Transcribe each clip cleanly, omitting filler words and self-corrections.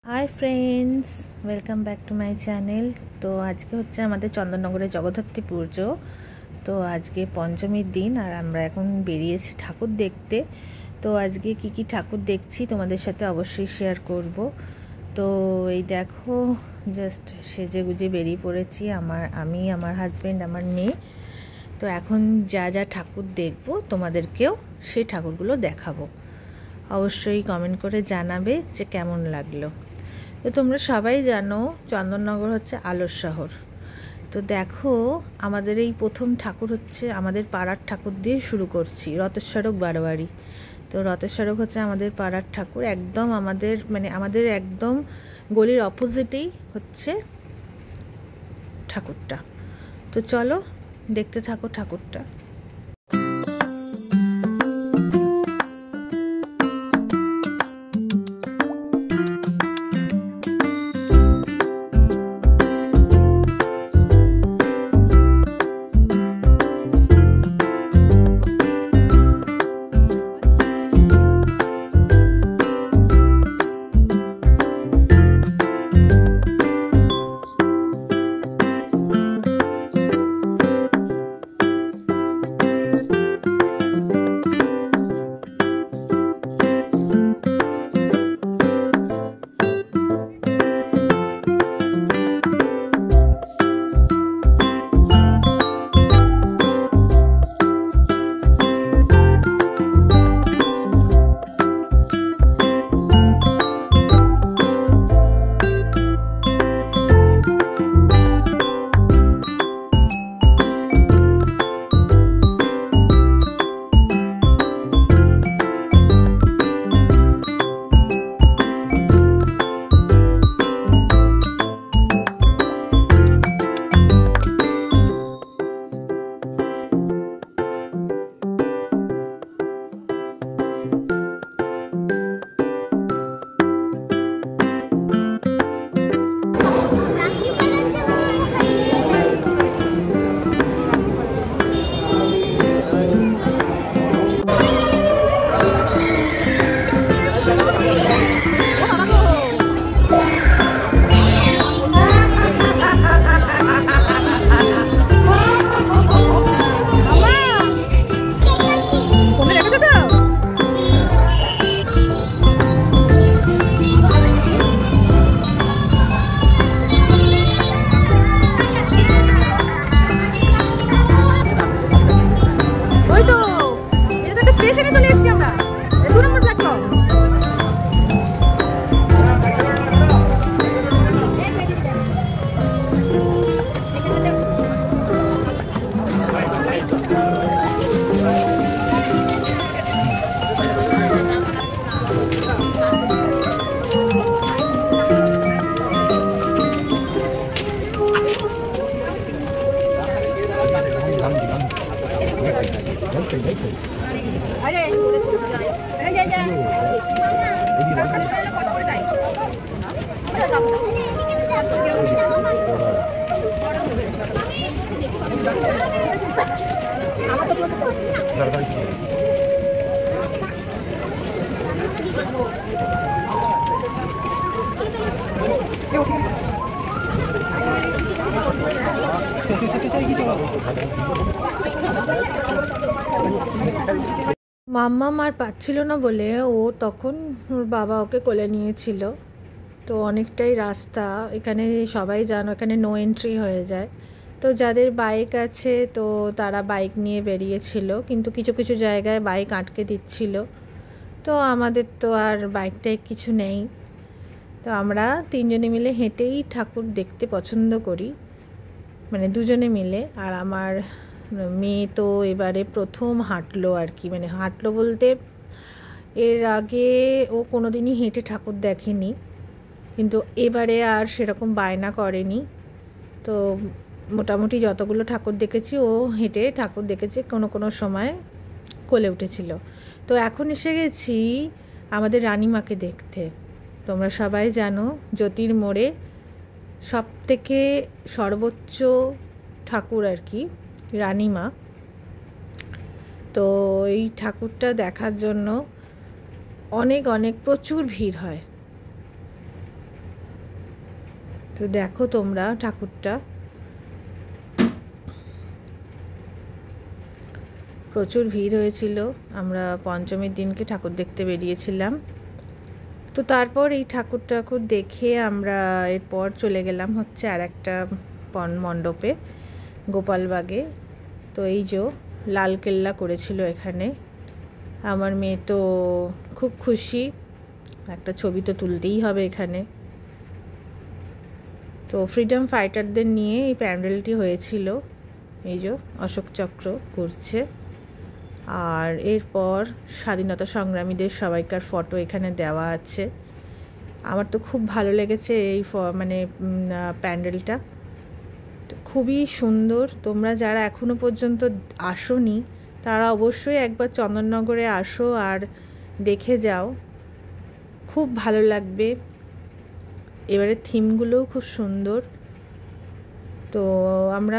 Hi friends, welcome back to my channel. तो आज के होच्छे आमादेर चंदननगरे जगद्धात्री पुजो। तो आज के पंचमीर दिन और आमरा एखन बेरिয়েছি ठाकुर देखते। तो आज के की ठाकुर देखছি তোমাদের সাথে অবশ্যই শেয়ার করব। তো এই দেখো জাস্ট সেজে গুজে বেরিয়ে পড়েছি আমি আমার হাজবেন্ড আমার মেয়ে। তো এখন যা যা ঠাকুর দেখব তোমাদেরকেও সেই ঠাকুরগুলো দেখাবো। অবশ্যই কমেন্ট করে জানাবে যে কেমন লাগলো। তো তোমরা সবাই জানো চন্দননগর হচ্ছে আলোর শহর। তো দেখো আমাদের এই প্রথম ঠাকুর হচ্ছে আমাদের পাড়ার ঠাকুর দিয়ে শুরু করছি, রথেশ্বরক বারোয়ারি। তো রথেশ্বরক হচ্ছে আমাদের পাড়ার ঠাকুর, একদম আমাদের একদম গলির অপোজিটেই হচ্ছে ঠাকুরটা। তো চলো দেখতে থাকো ঠাকুরটা। মাম্মা আর পাচ্ছিল না বলে ও তখন ওর বাবা ওকে কোলে নিয়েছিল। তো অনেকটাই রাস্তা, এখানে সবাই জানো এখানে নো এন্ট্রি হয়ে যায়। তো যাদের বাইক আছে তো তারা বাইক নিয়ে বেরিয়েছিল, কিন্তু কিছু কিছু জায়গায় বাইক আটকে দিচ্ছিল। তো আমাদের তো আর বাইকটাই কিছু নেই। তো আমরা তিনজনে মিলে হেঁটেই ঠাকুর দেখতে পছন্দ করি, মানে দুজনে মিলে। আর আমার মেয়ে তো এবারে প্রথম হাঁটলো আর কি, মানে হাঁটলো বলতে এর আগে ও কোনো দিনই হেঁটে ঠাকুর দেখেনি, কিন্তু এবারে আর সেরকম বায়না করেনি। তো মোটামুটি যতগুলো ঠাকুর দেখেছি ও হেঁটে ঠাকুর দেখেছে, কোনো কোনো সময় কোলে উঠেছিল। তো এখন এসে গেছি আমাদের রানীমাকে দেখতে। তোমরা সবাই জানো জ্যোতির মোড়ে সবথেকে সর্বোচ্চ ঠাকুর আর কি রানীমা। তো এই ঠাকুরটা দেখার জন্য অনেক অনেক প্রচুর ভিড় হয়। তো দেখো তোমরা ঠাকুরটা, প্রচুর ভিড় হয়েছিল। আমরা পঞ্চমীর দিনকে ঠাকুর দেখতে বেরিয়েছিলাম। তো তারপর এই ঠাকুর দেখে আমরা এরপর চলে গেলাম হচ্ছে আর একটা মণ্ডপে, গোপালবাগে। তো এই যে লালকেল্লা করেছিল এখানে। আমার মেয়ে তো খুব খুশি, একটা ছবি তো তুলতেই হবে এখানে। তো ফ্রিডম ফাইটারদের নিয়ে এই প্যান্ডেলটি হয়েছিল। এই যে অশোক চক্র ঘুরছে, আর এরপর স্বাধীনতা সংগ্রামীদের সবাইকার ফটো এখানে দেওয়া আছে। আমার তো খুব ভালো লেগেছে এই মানে প্যান্ডেলটা, খুবই সুন্দর। তোমরা যারা এখনো পর্যন্ত আসোনি তারা অবশ্যই একবার চন্দননগরে আসো আর দেখে যাও, খুব ভালো লাগবে। এবারে থিমগুলোও খুব সুন্দর। তো আমরা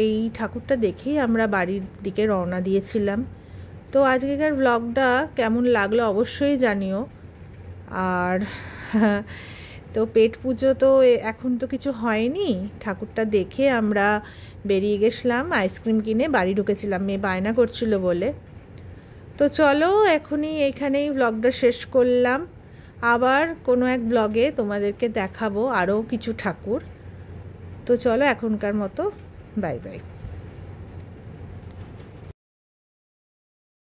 এই ঠাকুরটা দেখেই আমরা বাড়ির দিকে রওনা দিয়েছিলাম। তো আজকেকার ব্লগটা কেমন লাগলো অবশ্যই জানিও। আর তো পেট পুজো তো এখন তো কিছু হয়নি, ঠাকুরটা দেখে আমরা বেরিয়ে গেছিলাম, আইসক্রিম কিনে বাড়ি ঢুকেছিলাম, মেয়ে বায়না করছিল বলে। তো চলো এখনই এইখানেই ব্লগটা শেষ করলাম। আবার কোনো এক ব্লগে তোমাদেরকে দেখাবো আরও কিছু ঠাকুর। তো চলো এখনকার মতো বাই বাই।